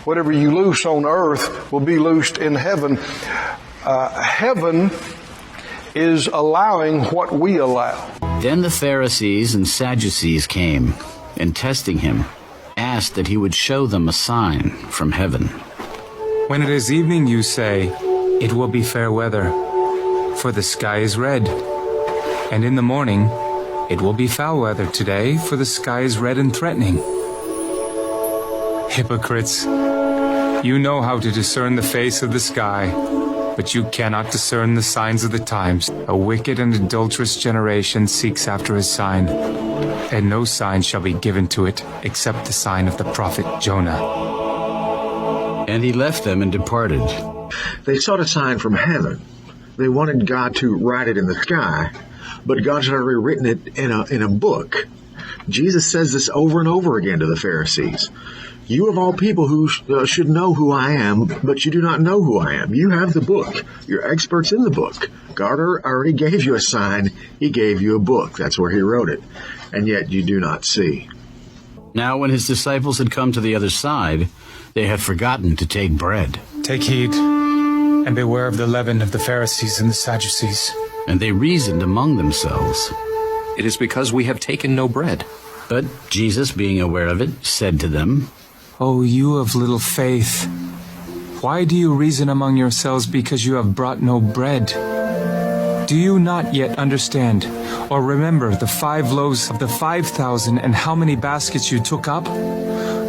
Whatever you loose on earth will be loosed in heaven. Heaven is allowing what we allow. Then the Pharisees and Sadducees came, and testing him, asked that he would show them a sign from heaven. When it is evening, you say, "It will be fair weather, for the sky is red." And in the morning, "It will be foul weather today, for the sky is red and threatening." Hypocrites, you know how to discern the face of the sky, but you cannot discern the signs of the times. A wicked and adulterous generation seeks after a sign, and no sign shall be given to it except the sign of the prophet Jonah. And he left them and departed. They sought a sign from heaven. They wanted God to write it in the sky, but God's already written it in a book. Jesus says this over and over again to the Pharisees. You of all people who should know who I am, but you do not know who I am. You have the book. You're experts in the book. God already gave you a sign. He gave you a book. That's where he wrote it. And yet you do not see. Now when his disciples had come to the other side, they had forgotten to take bread. Take heed, and beware of the leaven of the Pharisees and the Sadducees. And they reasoned among themselves. It is because we have taken no bread. But Jesus, being aware of it, said to them, O you of little faith, why do you reason among yourselves because you have brought no bread? Do you not yet understand, or remember the 5 loaves of the 5,000 and how many baskets you took up?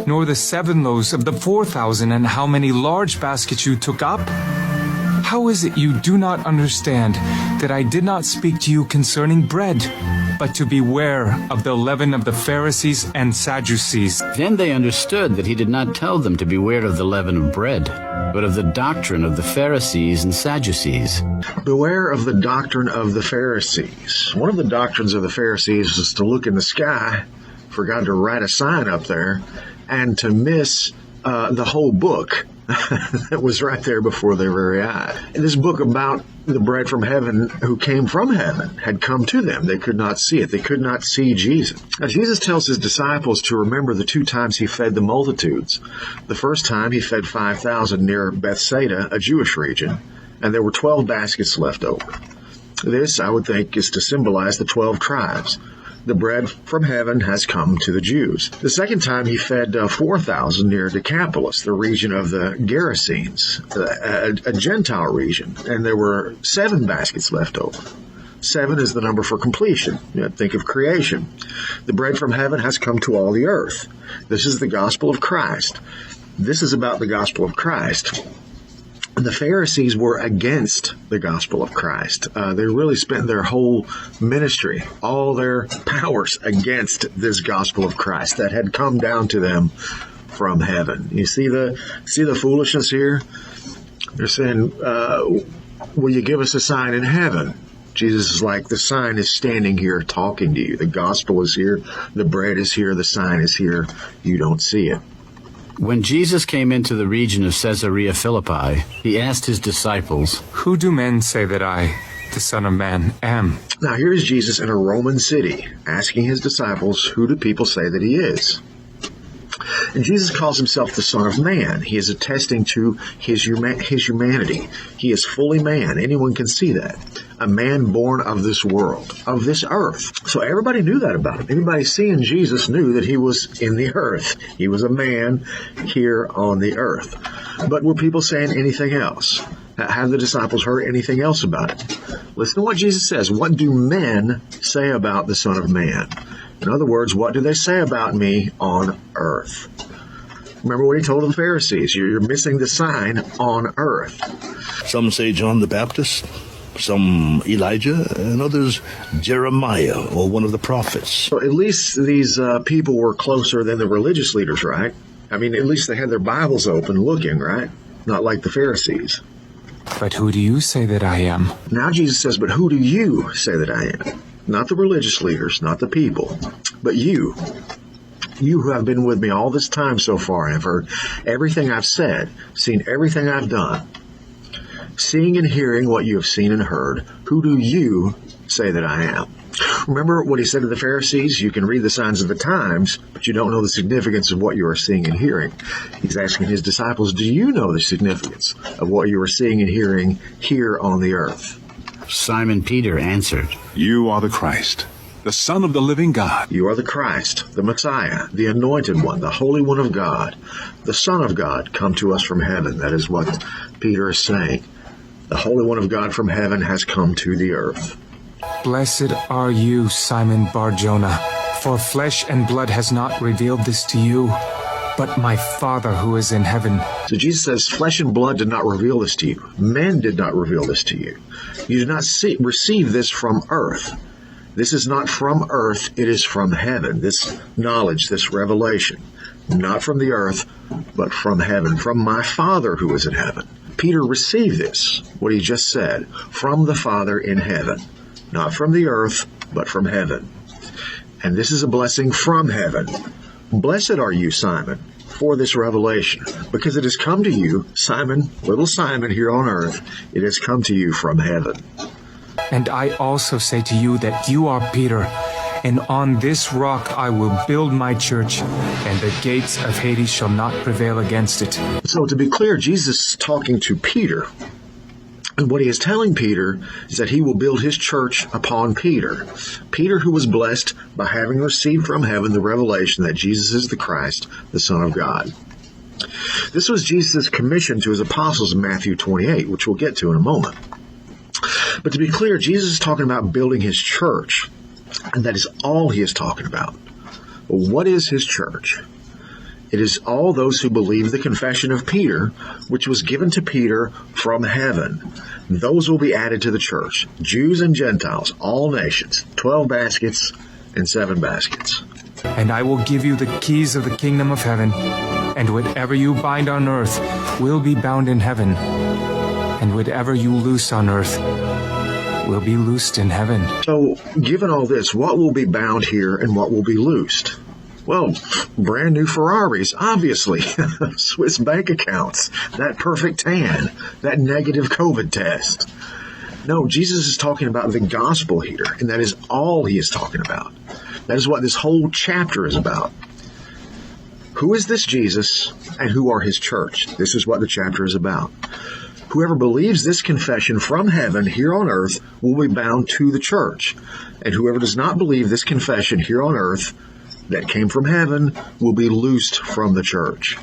Nor the 7 loaves of the 4,000 and how many large baskets you took up? How is it you do not understand that I did not speak to you concerning bread, but to beware of the leaven of the Pharisees and Sadducees? Then they understood that he did not tell them to beware of the leaven of bread, but of the doctrine of the Pharisees and Sadducees. Beware of the doctrine of the Pharisees. One of the doctrines of the Pharisees was to look in the sky for God to write a sign up there and to miss the whole book that was right there before their very eyes. And this book about the bread from heaven who came from heaven had come to them. They could not see it. They could not see Jesus. Now, Jesus tells his disciples to remember the 2 times he fed the multitudes. The first time he fed 5,000 near Bethsaida, a Jewish region, and there were 12 baskets left over. This, I would think, is to symbolize the 12 tribes. The bread from heaven has come to the Jews. The second time he fed 4,000 near Decapolis, the region of the Gerasenes, a Gentile region, and there were 7 baskets left over. 7 is the number for completion. Think of creation. The bread from heaven has come to all the earth. This is the gospel of Christ. This is about the gospel of Christ. The Pharisees were against the gospel of Christ. They really spent their whole ministry, all their powers against this gospel of Christ that had come down to them from heaven. You see the foolishness here? They're saying, will you give us a sign in heaven? Jesus is like, the sign is standing here talking to you. The gospel is here. The bread is here. The sign is here. You don't see it. When Jesus came into the region of Caesarea Philippi, he asked his disciples, Who do men say that I, the Son of Man, am? Now here is Jesus in a Roman city, asking his disciples, who do people say that he is? And Jesus calls himself the Son of Man. He is attesting to his humanity. He is fully man. Anyone can see that. A man born of this world, of this earth. So everybody knew that about him. Anybody seeing Jesus knew that he was in the earth. He was a man here on the earth. But were people saying anything else? Have the disciples heard anything else about it? Listen to what Jesus says. What do men say about the Son of Man? In other words, what do they say about me on earth? Remember what he told the Pharisees. You're missing the sign on earth. Some say John the Baptist, some Elijah, and others Jeremiah or one of the prophets. So at least these people were closer than the religious leaders, right? I mean, at least they had their Bibles open looking, right? Not like the Pharisees. But who do you say that I am? Now Jesus says, but who do you say that I am? Not the religious leaders, not the people, but you. You who have been with me all this time so far and have heard everything I've said, seen everything I've done. Seeing and hearing what you have seen and heard, who do you say that I am? Remember what he said to the Pharisees? You can read the signs of the times, but you don't know the significance of what you are seeing and hearing. He's asking his disciples, do you know the significance of what you are seeing and hearing here on the earth? Simon Peter answered, You are the Christ, the Son of the living God. You are the Christ, the Messiah, the Anointed One, the Holy One of God, the Son of God, come to us from heaven. That is what Peter is saying. The Holy One of God from heaven has come to the earth. Blessed are you, Simon Bar-Jonah, for flesh and blood has not revealed this to you, but my Father who is in heaven. So Jesus says, flesh and blood did not reveal this to you. Men did not reveal this to you. You did not receive this from earth. This is not from earth, it is from heaven. This knowledge, this revelation, not from the earth, but from heaven, from my Father who is in heaven. Peter received this, what he just said, from the Father in heaven. Not from the earth, but from heaven. And this is a blessing from heaven. Blessed are you, Simon, for this revelation, because it has come to you, Simon, little Simon here on earth, it has come to you from heaven. And I also say to you that you are Peter, and on this rock I will build my church, and the gates of Hades shall not prevail against it. So to be clear, Jesus is talking to Peter. And what he is telling Peter is that he will build his church upon Peter. Peter, who was blessed by having received from heaven the revelation that Jesus is the Christ, the Son of God. This was Jesus' commission to his apostles in Matthew 28, which we'll get to in a moment. But to be clear, Jesus is talking about building his church, and that is all he is talking about. Well, what is his church? It is all those who believe the confession of Peter, which was given to Peter from heaven. Those will be added to the church, Jews and Gentiles, all nations, 12 baskets and 7 baskets. And I will give you the keys of the kingdom of heaven, and whatever you bind on earth will be bound in heaven, and whatever you loose on earth will be loosed in heaven. So, given all this, what will be bound here and what will be loosed? Well, brand new Ferraris, obviously. Swiss bank accounts, that perfect tan, that negative COVID test. No, Jesus is talking about the gospel here, and that is all he is talking about. That is what this whole chapter is about. Who is this Jesus, and who are his church? This is what the chapter is about. Whoever believes this confession from heaven here on earth will be bound to the church. And whoever does not believe this confession here on earth that came from heaven will be loosed from the church.